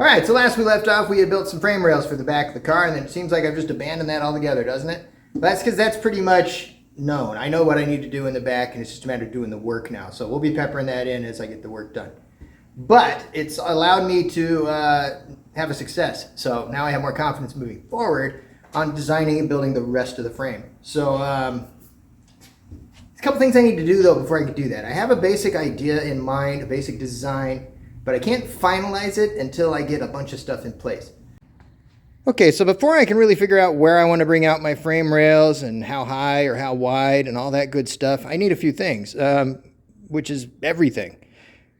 Alright, so last we left off, we had built some frame rails for the back of the car, and then it seems like I've just abandoned that altogether, doesn't it? But that's because that's pretty much known. I know what I need to do in the back, and it's just a matter of doing the work now. So we'll be peppering that in as I get the work done. But it's allowed me to have a success. So now I have more confidence moving forward on designing and building the rest of the frame. So there's a couple things I need to do though before I can do that. I have a basic idea in mind, a basic design, but I can't finalize it until I get a bunch of stuff in place. Okay, so before I can really figure out where I want to bring out my frame rails and how high or how wide and all that good stuff, I need a few things, which is everything.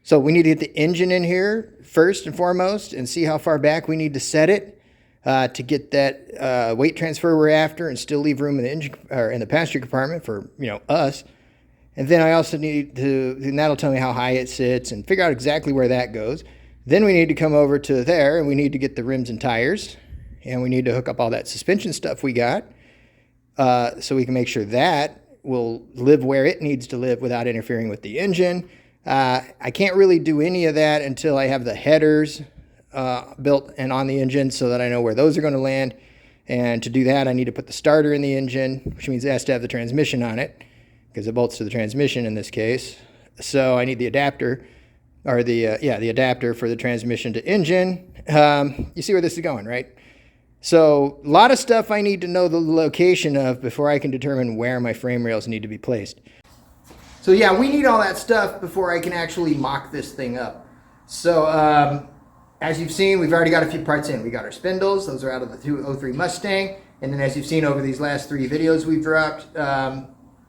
So we need to get the engine in here first and foremost and see how far back we need to set it to get that weight transfer we're after and still leave room in the engine or in the passenger compartment for, you know, us. And then I also need to, and that'll tell me how high it sits and figure out exactly where that goes. Then we need to come over to there and we need to get the rims and tires. And we need to hook up all that suspension stuff we got so we can make sure that will live where it needs to live without interfering with the engine. I can't really do any of that until I have the headers built and on the engine so that I know where those are going to land. And to do that, I need to put the starter in the engine, which means it has to have the transmission on it because it bolts to the transmission in this case. So I need the adapter, or the adapter for the transmission to engine. You see where this is going, right? So a lot of stuff I need to know the location of before I can determine where my frame rails need to be placed. So yeah, we need all that stuff before I can actually mock this thing up. So as you've seen, we've already got a few parts in. We got our spindles, those are out of the 203 Mustang. And then as you've seen over these last 3 videos we've dropped,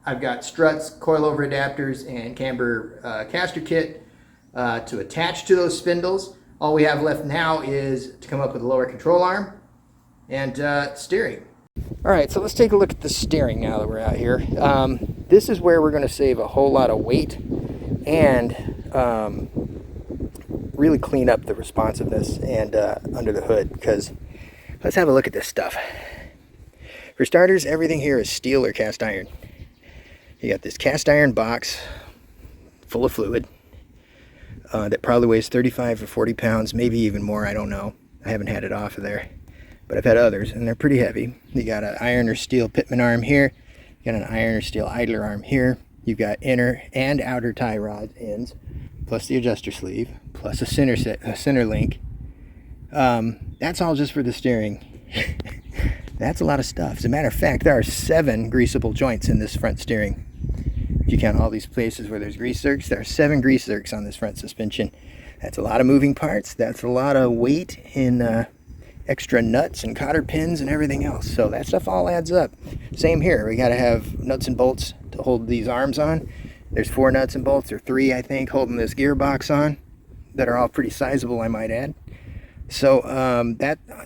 I've got struts, coilover adapters, and camber caster kit to attach to those spindles. All we have left now is to come up with a lower control arm and steering. All right, so let's take a look at the steering now that we're out here. This is where we're going to save a whole lot of weight and really clean up the responsiveness and under the hood, because let's have a look at this stuff. For starters, everything here is steel or cast iron. You got this cast iron box full of fluid that probably weighs 35 or 40 pounds, maybe even more, I don't know. I haven't had it off of there, but I've had others, and they're pretty heavy. You got an iron or steel pitman arm here. You got an iron or steel idler arm here. You've got inner and outer tie rod ends, plus the adjuster sleeve, plus a center link. That's all just for the steering. That's a lot of stuff. As a matter of fact, there are 7 greasable joints in this front steering. If you count all these places where there's grease zerks, there are 7 grease zerks on this front suspension. That's a lot of moving parts. That's a lot of weight in extra nuts and cotter pins and everything else. So that stuff all adds up. Same here. We got to have nuts and bolts to hold these arms on. There's 4 nuts and bolts, or 3 I think, holding this gearbox on, that are all pretty sizable, I might add. So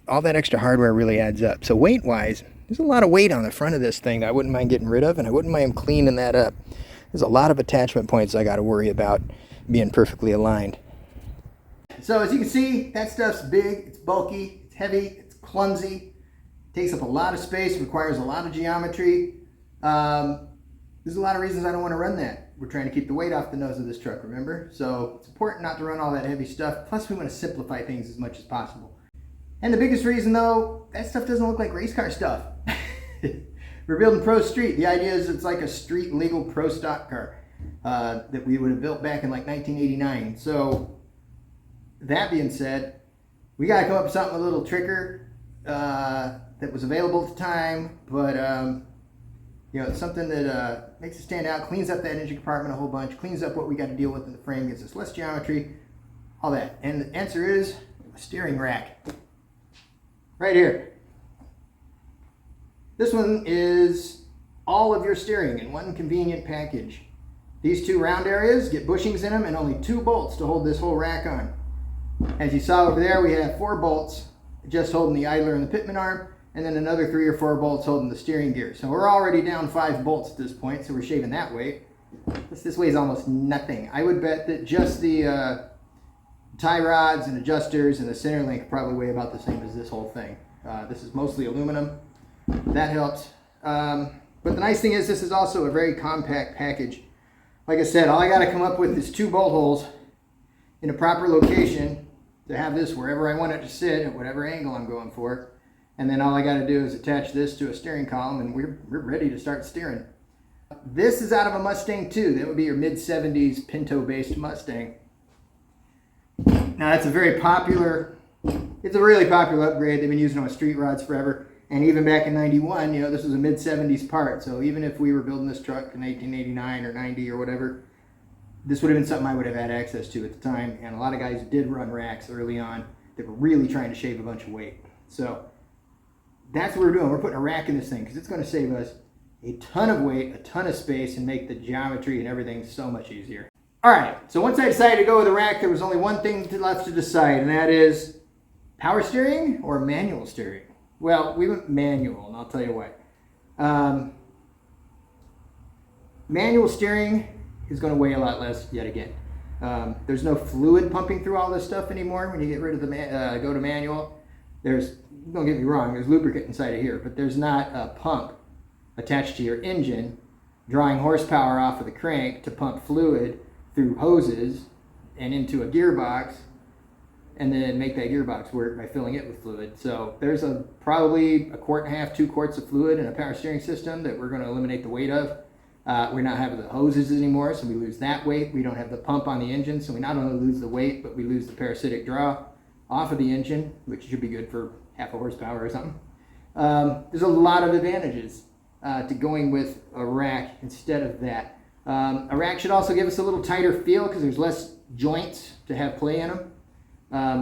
all that extra hardware really adds up. So weight wise, there's a lot of weight on the front of this thing that I wouldn't mind getting rid of, and I wouldn't mind cleaning that up. There's a lot of attachment points I got to worry about being perfectly aligned. So as you can see, that stuff's big, it's bulky, it's heavy, it's clumsy, takes up a lot of space, requires a lot of geometry. There's a lot of reasons I don't want to run that. We're trying to keep the weight off the nose of this truck, remember? So it's important not to run all that heavy stuff. Plus we want to simplify things as much as possible. And the biggest reason though, that stuff doesn't look like race car stuff. We're building Pro Street. The idea is it's like a street legal pro stock car that we would have built back in like 1989. So that being said, we got to come up with something a little trickier that was available at the time, but you know, something that makes it stand out, cleans up that engine compartment a whole bunch, cleans up what we got to deal with in the frame, gives us less geometry, all that. And the answer is a steering rack. Right here. This one is all of your steering in one convenient package. These 2 round areas get bushings in them and only 2 bolts to hold this whole rack on. As you saw over there, we have 4 bolts just holding the idler and the pitman arm, and then another 3 or 4 bolts holding the steering gear. So we're already down 5 bolts at this point, so we're shaving that weight. This weighs almost nothing. I would bet that just the tie rods and adjusters and the center link probably weigh about the same as this whole thing. This is mostly aluminum. That helps. But the nice thing is this is also a very compact package. Like I said, all I got to come up with is 2 bolt holes in a proper location to have this wherever I want it to sit at whatever angle I'm going for. And then all I got to do is attach this to a steering column and we're ready to start steering. This is out of a Mustang 2. That would be your mid-70s Pinto-based Mustang. Now that's a very popular, it's a really popular upgrade. They've been using it on street rods forever. And even back in 91, you know, this was a mid-70s part. So even if we were building this truck in 1889 or 90 or whatever, this would have been something I would have had access to at the time. And a lot of guys did run racks early on that were really trying to shave a bunch of weight. So that's what we're doing. We're putting a rack in this thing because it's going to save us a ton of weight, a ton of space, and make the geometry and everything so much easier. All right, so once I decided to go with a rack, there was only one thing left to decide, and that is power steering or manual steering. Well, we went manual, and I'll tell you why. Manual steering is going to weigh a lot less yet again. There's no fluid pumping through all this stuff anymore when you get rid of the go to manual. There's, don't get me wrong, there's lubricant inside of here, but there's not a pump attached to your engine drawing horsepower off of the crank to pump fluid through hoses and into a gearbox and then make that gearbox work by filling it with fluid. So there's probably 1.5 quarts, 2 quarts of fluid in a power steering system that we're going to eliminate the weight of. We're not having the hoses anymore, so we lose that weight. We don't have the pump on the engine, so we not only lose the weight, but we lose the parasitic draw off of the engine, which should be good for 0.5 horsepower or something. There's a lot of advantages to going with a rack instead of that. A rack should also give us a little tighter feel because there's less joints to have play in them.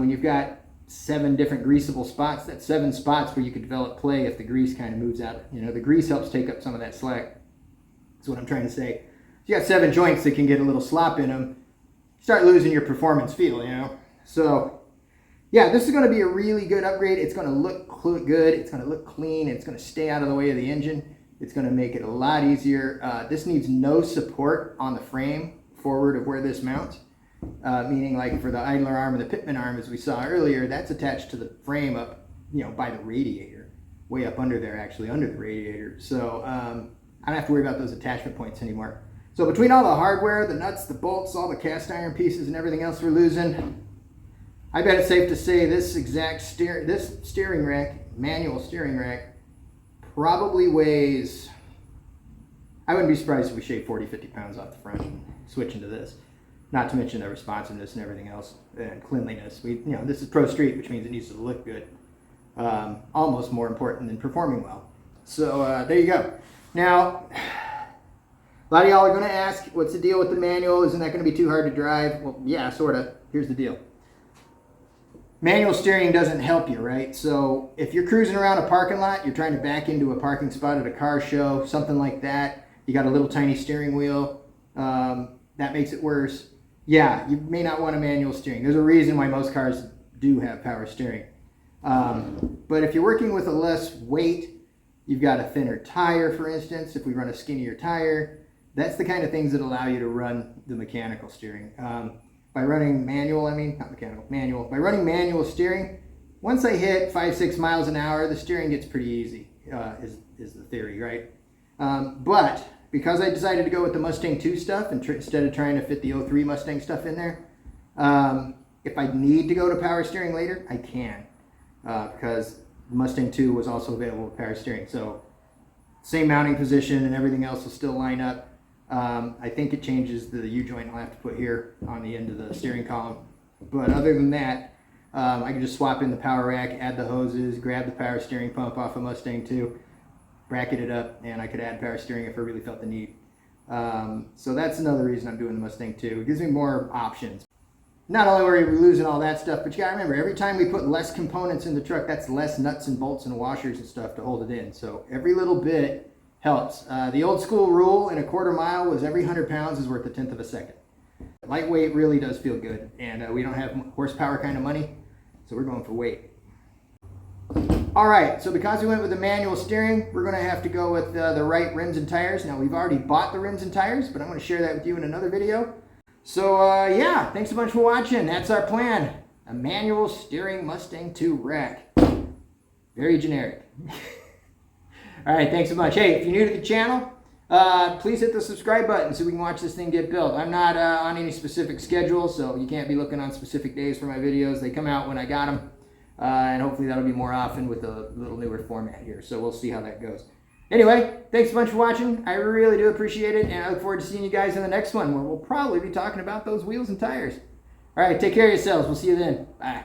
When you've got 7 different greasable spots, that's 7 spots where you could develop play if the grease kind of moves out. You know, the grease helps take up some of that slack. That's what I'm trying to say. If you got 7 joints that can get a little slop in them, you start losing your performance feel, you know. So yeah, this is going to be a really good upgrade. It's going to look good. It's going to look clean. It's going to stay out of the way of the engine. It's going to make it a lot easier. This needs no support on the frame forward of where this mounts. Meaning like for the idler arm and the pitman arm, as we saw earlier, that's attached to the frame up, you know, by the radiator. Way up under there, actually, under the radiator. So I don't have to worry about those attachment points anymore. So between all the hardware, the nuts, the bolts, all the cast iron pieces and everything else we're losing, I bet it's safe to say this exact steering rack, manual steering rack, probably weighs, I wouldn't be surprised if we shaved 40, 50 pounds off the front switching to this. Not to mention the responsiveness and everything else and cleanliness. This is Pro Street, which means it needs to look good. Almost more important than performing well. So there you go. Now, a lot of y'all are going to ask, what's the deal with the manual? Isn't that going to be too hard to drive? Well, yeah, sort of. Here's the deal. Manual steering doesn't help you, right? So if you're cruising around a parking lot, you're trying to back into a parking spot at a car show, something like that, you got a little tiny steering wheel, that makes it worse. Yeah, you may not want a manual steering. There's a reason why most cars do have power steering. But if you're working with a less weight, you've got a thinner tire, for instance, if we run a skinnier tire, that's the kind of things that allow you to run the mechanical steering. By running manual, manual. By running manual steering, once I hit 5-6 miles an hour, the steering gets pretty easy, is the theory, right? But because I decided to go with the Mustang 2 stuff instead of trying to fit the 03 Mustang stuff in there, if I need to go to power steering later, I can. Because Mustang 2 was also available with power steering. So same mounting position and everything else will still line up. I think it changes the U-joint I'll have to put here on the end of the steering column. But other than that, I can just swap in the power rack, add the hoses, grab the power steering pump off of Mustang 2, bracket it up, and I could add power steering if I really felt the need. So that's another reason I'm doing the Mustang 2. It gives me more options. Not only are we losing all that stuff, but you gotta remember, every time we put less components in the truck, that's less nuts and bolts and washers and stuff to hold it in. So every little bit helps. The old school rule in a quarter mile was every 100 pounds is worth 1/10 of a second. Lightweight really does feel good, and we don't have horsepower kind of money, so we're going for weight. All right, so because we went with the manual steering, we're going to have to go with the right rims and tires. Now, we've already bought the rims and tires, but I'm going to share that with you in another video. So, yeah, thanks a bunch for watching. That's our plan. A manual steering Mustang 2 rack. Very generic. All right, thanks so much. Hey, if you're new to the channel, please hit the subscribe button so we can watch this thing get built. I'm not on any specific schedule, so you can't be looking on specific days for my videos. They come out when I got them, and hopefully that'll be more often with a little newer format here. So we'll see how that goes. Anyway, thanks a bunch for watching. I really do appreciate it, and I look forward to seeing you guys in the next one where we'll probably be talking about those wheels and tires. All right, take care of yourselves. We'll see you then. Bye.